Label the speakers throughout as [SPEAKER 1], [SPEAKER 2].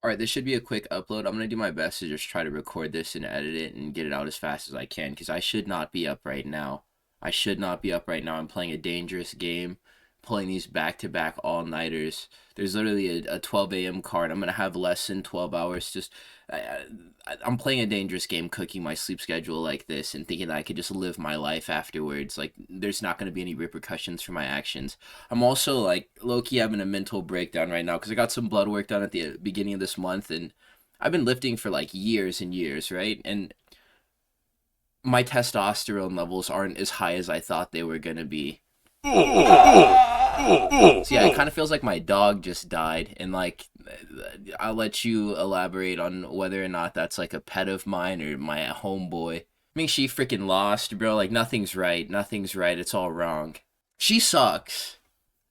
[SPEAKER 1] Alright, this should be a quick upload. I'm gonna do my best to just try to record this and edit it and get it out as fast as I can, because I should not be up right now. I should not be up right now. I'm playing a dangerous game, pulling these back-to-back all-nighters. There's literally a 12 a.m. card. I'm gonna have less than 12 hours. I'm playing a dangerous game, cooking my sleep schedule like this and thinking that I could just live my life afterwards. Like, there's not gonna be any repercussions for my actions. I'm also like low-key having a mental breakdown right now because I got some blood work done at the beginning of this month, and I've been lifting for like years and years, right? And my testosterone levels aren't as high as I thought they were gonna be. So yeah, it kind of feels like my dog just died, and like I'll let you elaborate on whether or not that's like a pet of mine or my homeboy. Ming Shi freaking lost, bro. Like nothing's right. Nothing's right. It's all wrong. She sucks.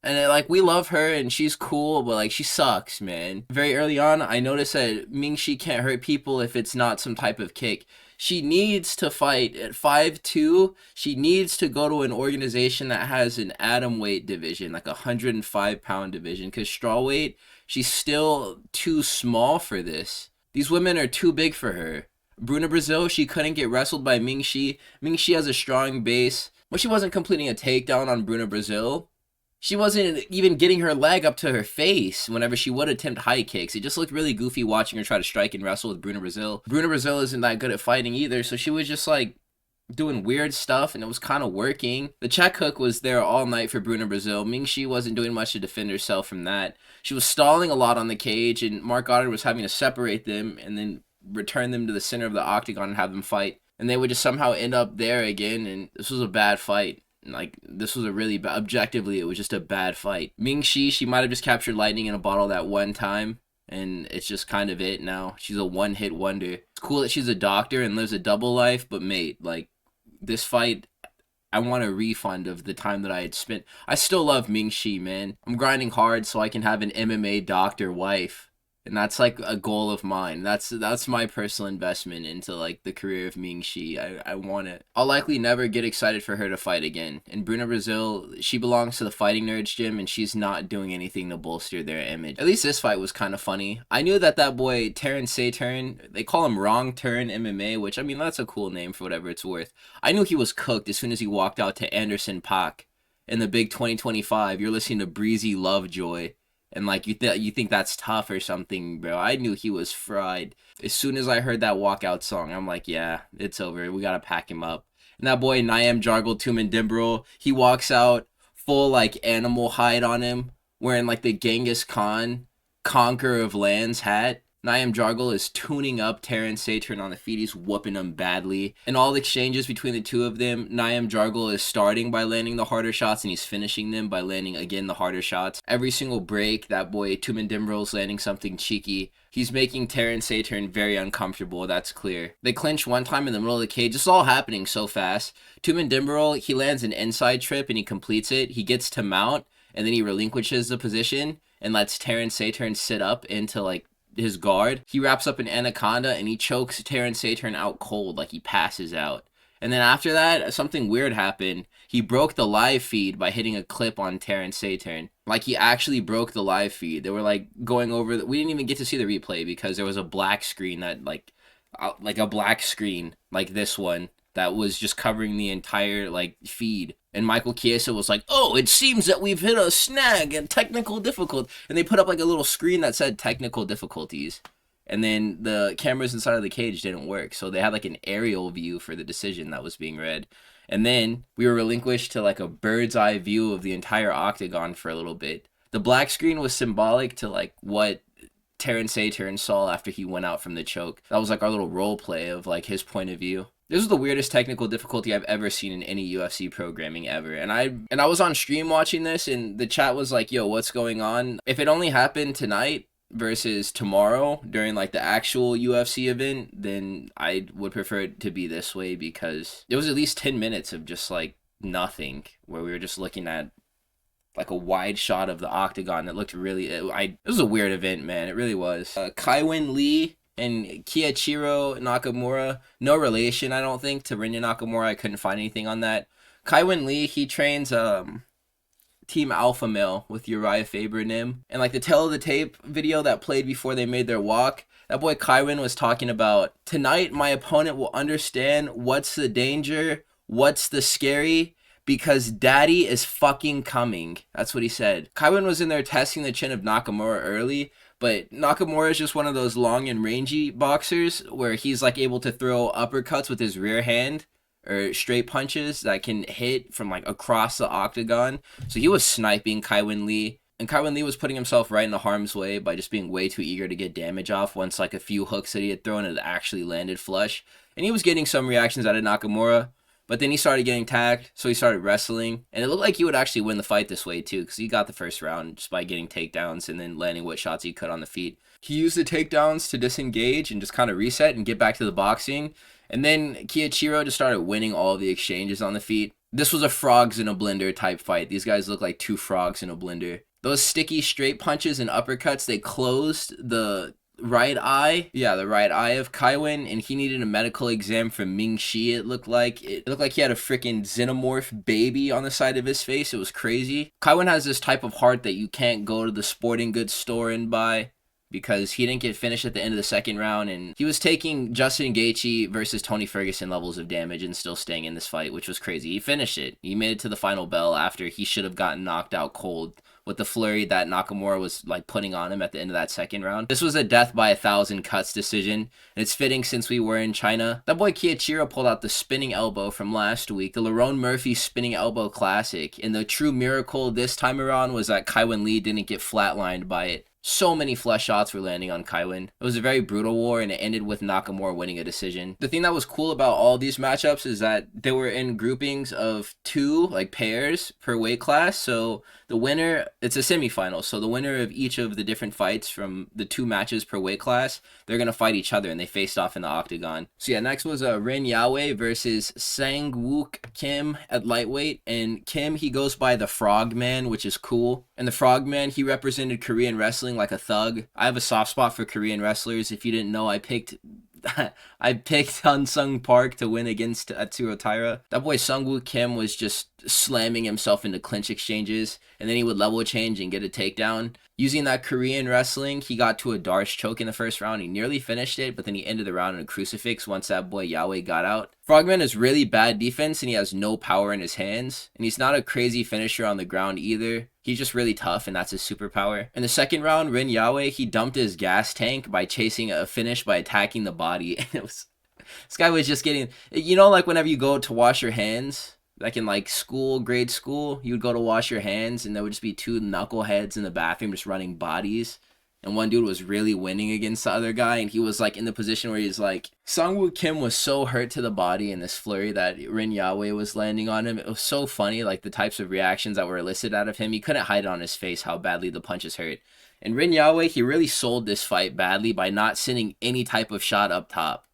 [SPEAKER 1] And like we love her and she's cool, but like she sucks, man. Very early on, I noticed that Ming Shi can't hurt people if it's not some type of kick. She needs to fight at 5'2". She needs to go to an organization that has an atom weight division, like a 105-pound division, because strawweight, she's still too small for this. These women are too big for her. Bruna Brasil, she couldn't get wrestled by Ming Shi. Ming Shi has a strong base, but she wasn't completing a takedown on Bruna Brasil. She wasn't even getting her leg up to her face whenever she would attempt high kicks. It just looked really goofy watching her try to strike and wrestle with Bruna Brasil. Bruna Brasil isn't that good at fighting either, so she was just like doing weird stuff, and it was kind of working. The check hook was there all night for Bruna Brasil. Ming Shi wasn't doing much to defend herself from that. She was stalling a lot on the cage, and Mark Goddard was having to separate them and then return them to the center of the octagon and have them fight. And they would just somehow end up there again, and this was a bad fight. Like, this was a really bad, objectively, it was just a bad fight. Ming Shi, she might have just captured lightning in a bottle that one time, and it's just kind of it now. She's a one-hit wonder. It's cool that she's a doctor and lives a double life, but mate, like, this fight, I want a refund of the time that I had spent. I still love Ming Shi, man. I'm grinding hard so I can have an MMA doctor wife. And that's like a goal of mine. That's my personal investment into like the career of Ming Shi. I want it. I'll likely never get excited for her to fight again. And Bruna Brasil, she belongs to the Fighting Nerds gym, and she's not doing anything to bolster their image. At least this fight was kind of funny. I knew that boy Terrance Saeteurn, they call him Wrong Turn MMA, which I mean that's a cool name for whatever it's worth. I knew he was cooked as soon as he walked out to Anderson Paak in the big 2025. You're listening to Breezy Lovejoy. And like you think that's tough or something, bro. I knew he was fried. As soon as I heard that walkout song, I'm like, yeah, it's over. We gotta pack him up. And that boy Nyamjargal Tumendemberel, he walks out full like animal hide on him, wearing like the Genghis Khan Conqueror of Lands hat. Nyamjargal is tuning up Terrance Saeteurn on the feet. He's whooping him badly. In all the exchanges between the two of them, Nyamjargal is starting by landing the harder shots, and he's finishing them by landing, again, the harder shots. Every single break, that boy Tumendemberel is landing something cheeky. He's making Terrance Saeteurn very uncomfortable, that's clear. They clinch one time in the middle of the cage. This is all happening so fast. Tumendemberel, he lands an inside trip, and he completes it. He gets to mount, and then he relinquishes the position and lets Terrance Saeteurn sit up into, like, his guard. He wraps up an anaconda and he chokes Terrance Saeteurn out cold, like he passes out. And then after that, something weird happened. He broke the live feed by hitting a clip on Terrance Saeteurn. Like, he actually broke the live feed. They were like going over we didn't even get to see the replay because there was a black screen that like a black screen like this one that was just covering the entire like feed. And Michael Chiesa was like, oh, it seems that we've hit a snag and technical difficulty. And they put up like a little screen that said technical difficulties. And then the cameras inside of the cage didn't work. So they had like an aerial view for the decision that was being read. And then we were relinquished to like a bird's eye view of the entire octagon for a little bit. The black screen was symbolic to like what Terrance Saeteurn saw after he went out from the choke. That was like our little role play of like his point of view. This was the weirdest technical difficulty I've ever seen in any UFC programming ever. And I was on stream watching this, and the chat was like, yo, what's going on? If it only happened tonight versus tomorrow during like the actual UFC event, then I would prefer it to be this way, because it was at least 10 minutes of just like nothing, where we were just looking at like a wide shot of the octagon that looked really, it was a weird event, man. It really was. Kaiwen Lee and Keiichiro Nakamura, no relation, I don't think, to Ren Nakamura. I couldn't find anything on that. Kaiwen Lee, he trains Team Alpha Male with Uriah Faber and him. And like the tail of the tape video that played before they made their walk, that boy Kaiwen was talking about, tonight my opponent will understand what's the danger, what's the scary, because daddy is fucking coming. That's what he said. Kaiwen was in there testing the chin of Nakamura early, but Nakamura is just one of those long and rangy boxers where he's like able to throw uppercuts with his rear hand or straight punches that can hit from like across the octagon. So he was sniping Kaiwen Lee. And Kaiwen Lee was putting himself right in the harm's way by just being way too eager to get damage off once like a few hooks that he had thrown had actually landed flush. And he was getting some reactions out of Nakamura, but then he started getting tagged, so he started wrestling. And it looked like he would actually win the fight this way too, because he got the first round just by getting takedowns and then landing what shots he could on the feet. He used the takedowns to disengage and just kind of reset and get back to the boxing. And then Keiichiro just started winning all the exchanges on the feet. This was a frogs in a blender type fight. These guys look like two frogs in a blender. Those sticky straight punches and uppercuts, they closed the right eye. Yeah, the right eye of Kaiwen, and he needed a medical exam from Ming Shi, it looked like. It looked like he had a freaking xenomorph baby on the side of his face. It was crazy. Kaiwen has this type of heart that you can't go to the sporting goods store and buy, because he didn't get finished at the end of the second round, and he was taking Justin Gaethje versus Tony Ferguson levels of damage and still staying in this fight, which was crazy. He finished it. He made it to the final bell after he should have gotten knocked out cold with the flurry that Nakamura was like putting on him at the end of that second round. This was a death by 1,000 cuts decision, and it's fitting since we were in China. That boy Keiichiro pulled out the spinning elbow from last week, the Lerone Murphy spinning elbow classic, and the true miracle this time around was that Kaiwen Lee didn't get flatlined by it. So many flush shots were landing on Kaiwen. It was a very brutal war, and it ended with Nakamura winning a decision. The thing that was cool about all these matchups is that they were in groupings of 2, like pairs per weight class. So the winner, it's a semifinal. So the winner of each of the different fights from the 2 matches per weight class, they're going to fight each other, and they faced off in the octagon. So yeah, next was Ren Yawei versus Sangwook Kim at lightweight. And Kim, he goes by the Frogman, which is cool. And the Frogman, he represented Korean wrestling like a thug. I have a soft spot for Korean wrestlers. If you didn't know, I picked Yoon-Sung Park to win against Atsuro Taira. That boy Sangwook Kim was just slamming himself into clinch exchanges, and then he would level change and get a takedown. Using that Korean wrestling, he got to a Darce choke in the first round. He nearly finished it, but then he ended the round in a crucifix once that boy Yawei got out. Frogman is really bad defense, and he has no power in his hands, and he's not a crazy finisher on the ground either. He's just really tough, and that's his superpower. In the second round, Ren Yawei, he dumped his gas tank by chasing a finish by attacking the body. And it was, this guy was just getting, you know, like whenever you go to wash your hands, like in like school, grade school, you would go to wash your hands, and there would just be 2 knuckleheads in the bathroom just running bodies. And one dude was really winning against the other guy, and he was like in the position where he's like, Sangwook Kim was so hurt to the body in this flurry that Ren Yawei was landing on him. It was so funny, like the types of reactions that were elicited out of him. He couldn't hide it on his face how badly the punches hurt. And Ren Yawei, he really sold this fight badly by not sending any type of shot up top,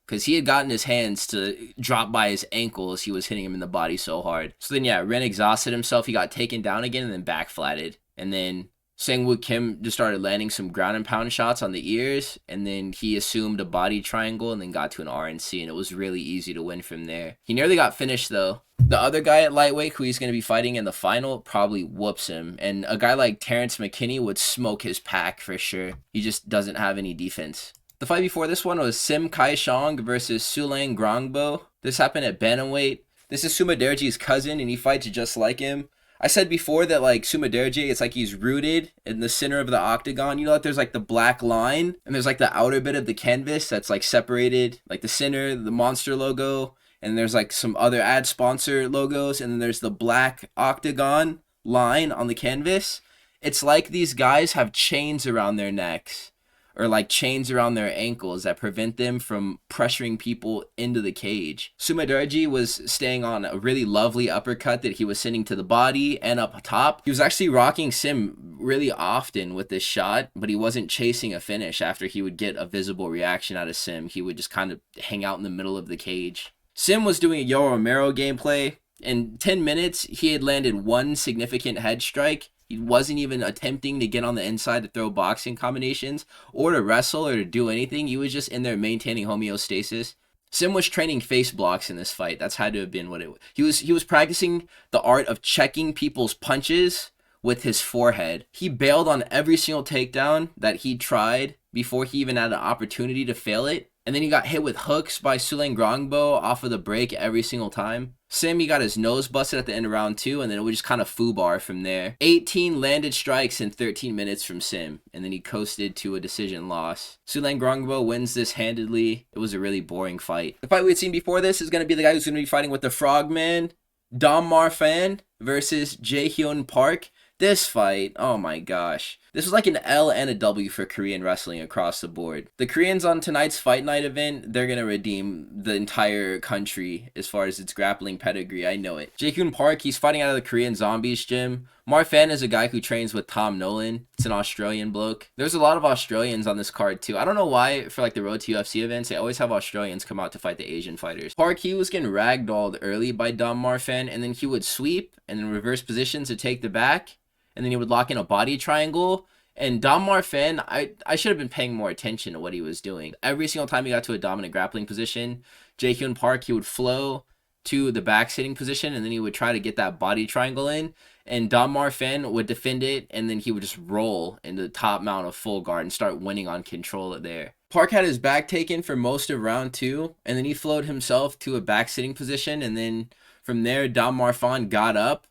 [SPEAKER 1] because he had gotten his hands to drop by his ankles. He was hitting him in the body so hard. So then, yeah, Ren exhausted himself. He got taken down again and then back flatted. And then Sangwook Kim just started landing some ground and pound shots on the ears, and then he assumed a body triangle and then got to an RNC, and it was really easy to win from there. He nearly got finished though. The other guy at lightweight who he's going to be fighting in the final probably whoops him, and a guy like Terrance McKinney would smoke his pack for sure. He just doesn't have any defense. The fight before this one was Kai Xiong versus Sulangrangbo. This happened at bantamweight. This is Sumaderji's cousin, and he fights just like him. I said before that like Sumaderji, it's like he's rooted in the center of the octagon. You know that there's like the black line, and there's like the outer bit of the canvas that's like separated, like the center, the monster logo, and there's like some other ad sponsor logos, and then there's the black octagon line on the canvas. It's like these guys have chains around their necks, or like chains around their ankles that prevent them from pressuring people into the cage. Sumaderji was staying on a really lovely uppercut that he was sending to the body and up top. He was actually rocking Sim really often with this shot, but he wasn't chasing a finish after he would get a visible reaction out of Sim. He would just kind of hang out in the middle of the cage. Sim was doing a Yo Romero gameplay. In 10 minutes, he had landed 1 significant head strike. He wasn't even attempting to get on the inside to throw boxing combinations or to wrestle or to do anything. He was just in there maintaining homeostasis. Sim was training face blocks in this fight. That's had to have been what it was. He was practicing the art of checking people's punches with his forehead. He bailed on every single takedown that he tried before he even had an opportunity to fail it. And then he got hit with hooks by Sulangrangbo off of the break every single time. Sim, he got his nose busted at the end of round 2, and then it was just kind of foobar from there. 18 landed strikes in 13 minutes from Sim, and then he coasted to a decision loss. Sulangrangbo wins this handedly. It was a really boring fight. The fight we had seen before this is going to be the guy who's going to be fighting with the Frogman, Dom Marfan versus Jae Hyun Park. This fight, oh my gosh. This was like an L and a W for Korean wrestling across the board. The Koreans on tonight's Fight Night event, they're going to redeem the entire country as far as its grappling pedigree. I know it. Jae Hyun Park, he's fighting out of the Korean Zombies gym. Marfan is a guy who trains with Tom Nolan. It's an Australian bloke. There's a lot of Australians on this card too. I don't know why for like the Road to UFC events, they always have Australians come out to fight the Asian fighters. Park, he was getting ragdolled early by Dom Marfan, and then he would sweep and then reverse position to take the back. And then he would lock in a body triangle. And Dom Marfan, I should have been paying more attention to what he was doing. Every single time he got to a dominant grappling position, Jae Hyun Park, he would flow to the back sitting position, and then he would try to get that body triangle in. And Dom Marfan would defend it, and then he would just roll into the top mount of full guard and start winning on control there. Park had his back taken for most of round 2, and then he flowed himself to a back sitting position, and then from there, Dom Marfan got up.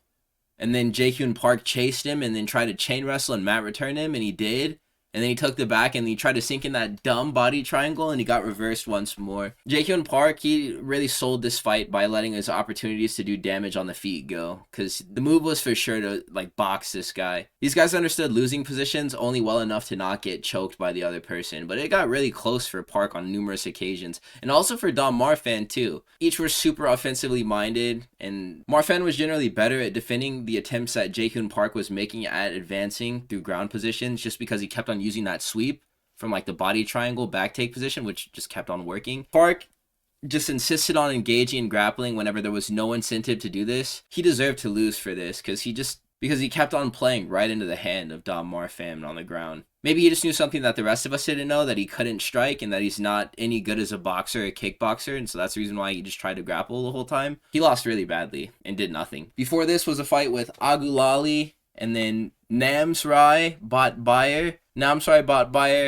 [SPEAKER 1] And then Jae Hyun Park chased him and then tried to chain wrestle and mat return him, and he did. And then he took the back and he tried to sink in that dumb body triangle, and he got reversed once more. Jae Hyun Park, he really sold this fight by letting his opportunities to do damage on the feet go, because the move was for sure to like box this guy. These guys understood losing positions only well enough to not get choked by the other person, but it got really close for Park on numerous occasions, and also for Dom Marfan too. Each were super offensively minded, and Marfan was generally better at defending the attempts that Jae Hyun Park was making at advancing through ground positions, just because he kept on using that sweep from like the body triangle back take position, which just kept on working. Park just insisted on engaging in grappling whenever there was no incentive to do this. He deserved to lose for this because he kept on playing right into the hand of Dom Marfan on the ground. Maybe he just knew something that the rest of us didn't know, that he couldn't strike and that he's not any good as a boxer or kickboxer, and so that's the reason why he just tried to grapple the whole time. He lost really badly and did nothing. Before this was a fight with Agulali and then Namsrai Batbayar.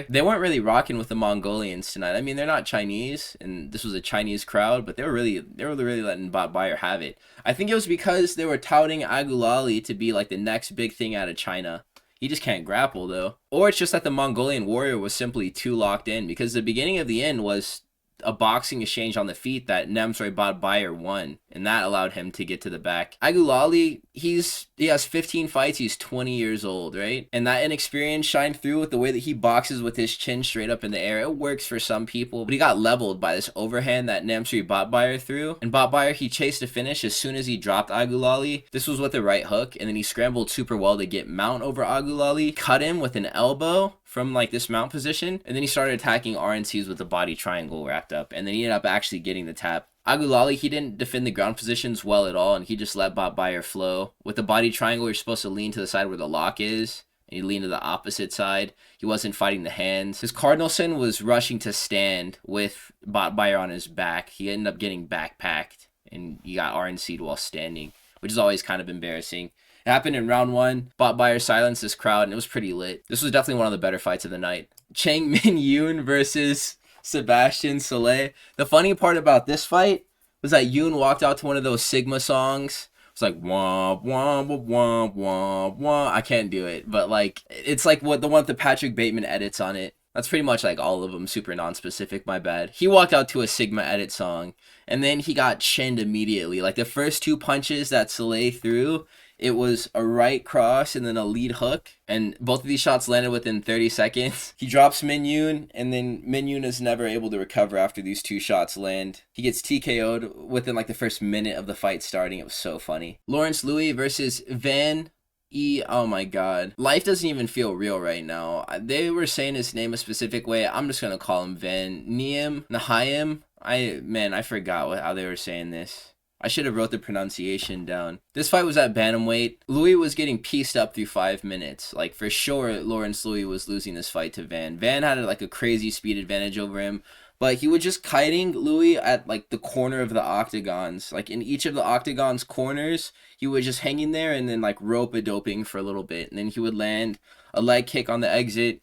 [SPEAKER 1] They weren't really rocking with the Mongolians tonight. I mean, they're not Chinese, and this was a Chinese crowd, but they were really letting Batbayar have it. I think it was because they were touting Agulali to be like the next big thing out of China. He just can't grapple though. Or it's just that the Mongolian warrior was simply too locked in, because the beginning of the end was a boxing exchange on the feet that Namsrai Batbayar won, and that allowed him to get to the back. Agulali, he has 15 fights, he's 20 years old, right? And that inexperience shined through with the way that he boxes with his chin straight up in the air. It works for some people, but he got leveled by this overhand that Namsrai Batbayar threw. And Batbayar, he chased a finish as soon as he dropped Agulali. This was with the right hook, and then he scrambled super well to get mount over Agulali, cut him with an elbow from like this mount position, and then he started attacking RNCs with the body triangle wrapped up, and then he ended up actually getting the tap. Agulali, he didn't defend the ground positions well at all, and he just let Batbayar flow. With the body triangle, you're supposed to lean to the side where the lock is, and he leaned to the opposite side. He wasn't fighting the hands. His Cardinalson was rushing to stand with Batbayar on his back. He ended up getting backpacked, and he got RNC'd while standing, which is always kind of embarrassing. It happened in round 1. Batbayar silenced this crowd, and it was pretty lit. This was definitely one of the better fights of the night. Chang Min Yoon versus Sebastian Szalay. The funny part about this fight was that Yoon walked out to one of those Sigma songs. It's like womp womp womp womp womp. I can't do it, but like it's like what the one with the Patrick Bateman edits on it. That's pretty much like all of them, super non-specific, my bad. He walked out to a Sigma edit song, and then he got chinned immediately. Like the first 2 punches that Szalay threw, it was a right cross and then a lead hook, and both of these shots landed within 30 seconds. He drops Min Yoon, and then Min Yoon is never able to recover after these 2 shots land. He gets TKO'd within like the first minute of the fight starting. It was so funny. Lawrence Louis versus Van E. Oh my god. Life doesn't even feel real right now. They were saying his name a specific way. I'm just gonna call him Van Nghiem. I forgot how they were saying this. I should have wrote the pronunciation down. This fight was at bantamweight. Louis was getting pieced up through 5 minutes. Like, for sure, Lawrence Louis was losing this fight to Van. Van had like a crazy speed advantage over him, but he was just kiting Louis at like the corner of the octagons. Like in each of the octagons corners, he was just hanging there and then like rope-a-doping for a little bit. And then he would land a leg kick on the exit,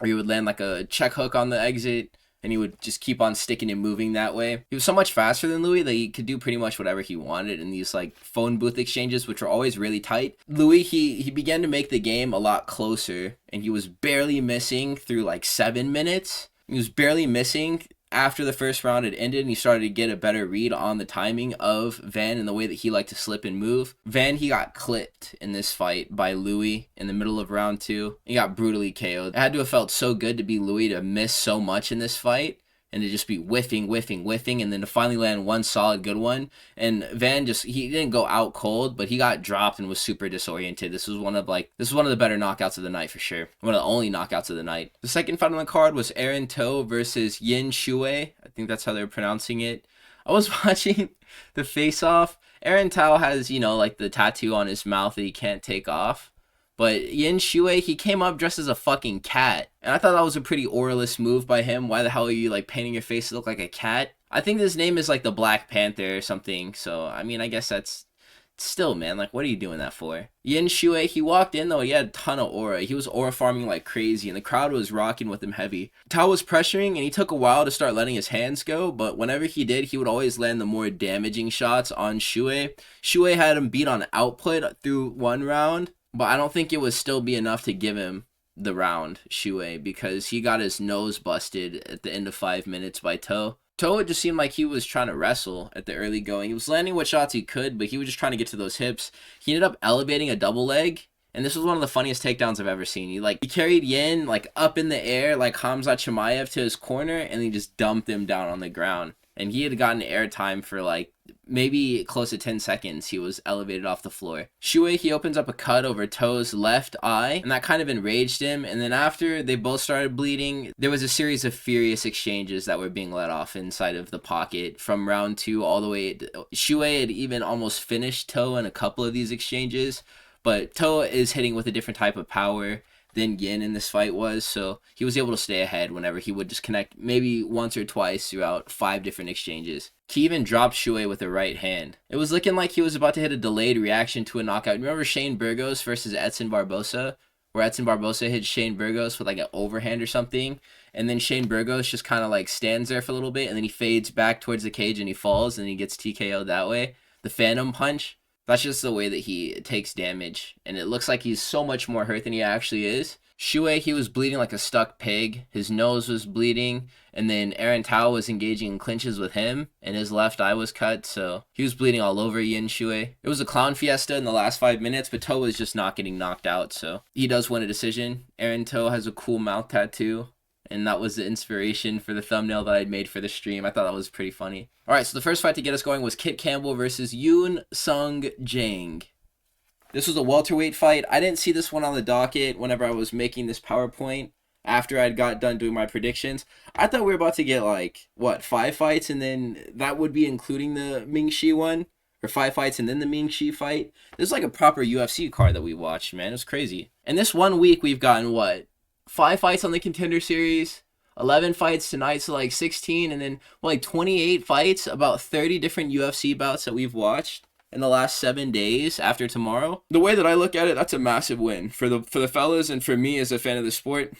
[SPEAKER 1] or he would land like a check hook on the exit, and he would just keep on sticking and moving that way. He was so much faster than Louis that he could do pretty much whatever he wanted in these like phone booth exchanges, which were always really tight. Louis, he began to make the game a lot closer, and he was barely missing through like 7 minutes. He was barely missing after the first round had ended, and he started to get a better read on the timing of Van and the way that he liked to slip and move. Van, he got clipped in this fight by Louis in the middle of round 2. He got brutally KO'd. It had to have felt so good to be Louis to miss so much in this fight, and to just be whiffing, and then to finally land one solid good one. And Van he didn't go out cold, but he got dropped and was super disoriented. This was one of the better knockouts of the night for sure. One of the only knockouts of the night. The second fight on the card was Aaron To versus Yin Shuai. I think that's how they're pronouncing it. I was watching the face-off. Aaron To has, like the tattoo on his mouth that he can't take off. But Yin Shuai, he came up dressed as a fucking cat. And I thought that was a pretty Auralist move by him. Why the hell are you, like, painting your face to look like a cat? I think his name is, like, the Black Panther or something. So, I mean, I guess that's... Still, man, like, what are you doing that for? Yin Shuai, he walked in, though, he had a ton of aura. He was aura farming like crazy, and the crowd was rocking with him heavy. Tao was pressuring, and he took a while to start letting his hands go, but whenever he did, he would always land the more damaging shots on Shuai. Shuai had him beat on output through one round, but I don't think it would still be enough to give him the round, Shuai, because he got his nose busted at the end of 5 minutes by To. To, it just seemed like he was trying to wrestle at the early going. He was landing what shots he could, but he was just trying to get to those hips. He ended up elevating a double leg, and this was one of the funniest takedowns I've ever seen. He carried Yin like up in the air like Hamza Chimaev to his corner, and he just dumped him down on the ground. And he had gotten airtime for like maybe close to 10 seconds. He was elevated off the floor. Shuai, he opens up a cut over To's left eye, and that kind of enraged him. And then after they both started bleeding, there was a series of furious exchanges that were being let off inside of the pocket from round 2 all the way. Shuai had even almost finished To in a couple of these exchanges, but To is hitting with a different type of power than Yin in this fight was, so he was able to stay ahead whenever he would just connect maybe once or twice throughout 5 different exchanges. He even dropped Shuai with a right hand. It was looking like he was about to hit a delayed reaction to a knockout. Remember Shane Burgos versus Edson Barbosa, where Edson Barbosa hit Shane Burgos with like an overhand or something, and then Shane Burgos just kind of like stands there for a little bit, and then he fades back towards the cage and he falls, and he gets TKO'd that way. The Phantom Punch. That's just the way that he takes damage, and it looks like he's so much more hurt than he actually is. Shuai, he was bleeding like a stuck pig. His nose was bleeding, and then Aaron To was engaging in clinches with him, and his left eye was cut, so he was bleeding all over Yin Shuai. It was a clown fiesta in the last 5 minutes, but To was just not getting knocked out, so he does win a decision. Aaron To has a cool mouth tattoo, and that was the inspiration for the thumbnail that I'd made for the stream. I thought that was pretty funny. Alright, so the first fight to get us going was Kit Campbell versus Yoon-Sung Jang. This was a welterweight fight. I didn't see this one on the docket whenever I was making this PowerPoint after I'd got done doing my predictions. I thought we were about to get 5 fights, and then that would be including the Ming Shi one, or 5 fights and then the Ming Shi fight. This is like a proper UFC card that we watched, man. It was crazy. And this 1 week we've gotten 5 fights on the Contender Series, 11 fights tonight, so 16, and then 28 fights, about 30 different UFC bouts that we've watched in the last 7 days after tomorrow. The way that I look at it, that's a massive win for the fellas, and for me as a fan of the sport.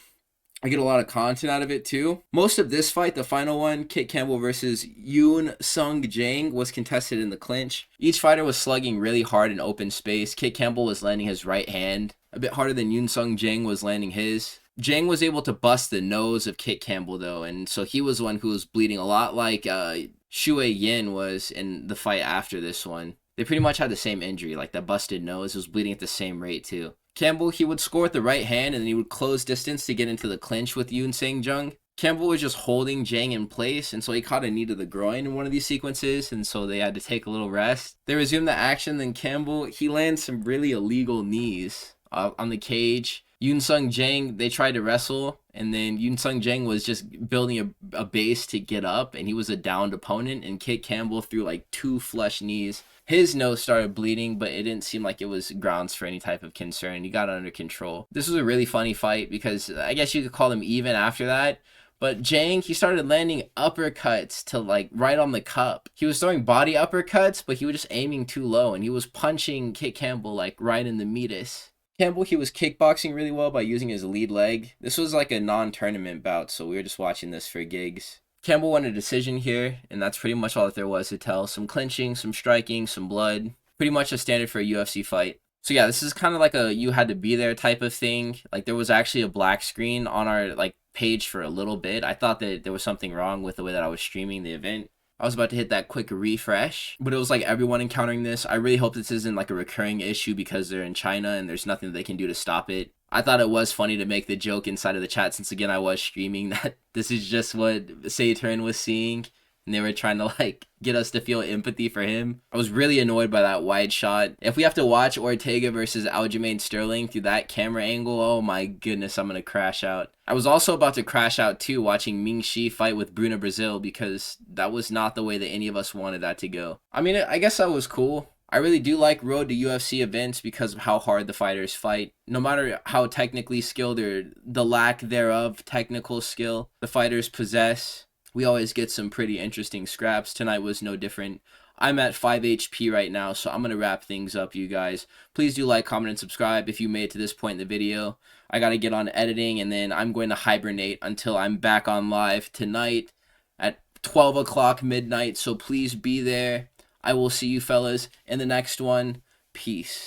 [SPEAKER 1] I get a lot of content out of it too. Most of this fight, the final one, Kit Campbell versus Yoon-Sung Jang, was contested in the clinch. Each fighter was slugging really hard in open space. Kit Campbell was landing his right hand a bit harder than Yoon-Sung Jang was landing his. Jang was able to bust the nose of Kit Campbell though, and so he was the one who was bleeding a lot like Shuai Yin was in the fight after this one. They pretty much had the same injury, like that busted nose was bleeding at the same rate too. Campbell, he would score with the right hand, and then he would close distance to get into the clinch with Yoon-Sung Jang. Campbell was just holding Jang in place, and so he caught a knee to the groin in one of these sequences, and so they had to take a little rest. They resumed the action, then Campbell, he lands some really illegal knees on the cage. Yoon-Sung Jang, they tried to wrestle, and then Yoon-Sung Jang was just building a base to get up, and he was a downed opponent, and Kit Campbell threw 2 flush knees. His nose started bleeding, but it didn't seem like it was grounds for any type of concern. He got it under control. This was a really funny fight because I guess you could call them even after that, But Jang, he started landing uppercuts to like right on the cup. He was throwing body uppercuts, but he was just aiming too low, and he was punching Campbell like right in the meatus. Campbell, he was kickboxing really well by using his lead leg. This was like a non-tournament bout, so we were just watching this for gigs. Campbell won a decision here, and that's pretty much all that there was to tell. Some clinching, some striking, some blood. Pretty much a standard for a UFC fight. So yeah, this is kind of like a you had to be there type of thing. Like there was actually a black screen on our like page for a little bit. I thought that there was something wrong with the way that I was streaming the event. I was about to hit that quick refresh, but it was like everyone encountering this. I really hope this isn't like a recurring issue because they're in China and there's nothing they can do to stop it. I thought it was funny to make the joke inside of the chat, since again I was streaming, that this is just what Saeteurn was seeing, and they were trying to like get us to feel empathy for him. I was really annoyed by that wide shot. If we have to watch Ortega versus Aljamain Sterling through that camera angle, oh my goodness, I'm gonna crash out. I was also about to crash out too watching Ming Shi fight with Bruna Brasil, because that was not the way that any of us wanted that to go. I mean, I guess that was cool. I really do like Road to UFC events because of how hard the fighters fight. No matter how technically skilled or the lack thereof technical skill the fighters possess, we always get some pretty interesting scraps. Tonight was no different. I'm at 5 HP right now, so I'm going to wrap things up, you guys. Please do like, comment, and subscribe if you made it to this point in the video. I got to get on editing, and then I'm going to hibernate until I'm back on live tonight at 12 o'clock midnight, so please be there. I will see you fellas in the next one. Peace.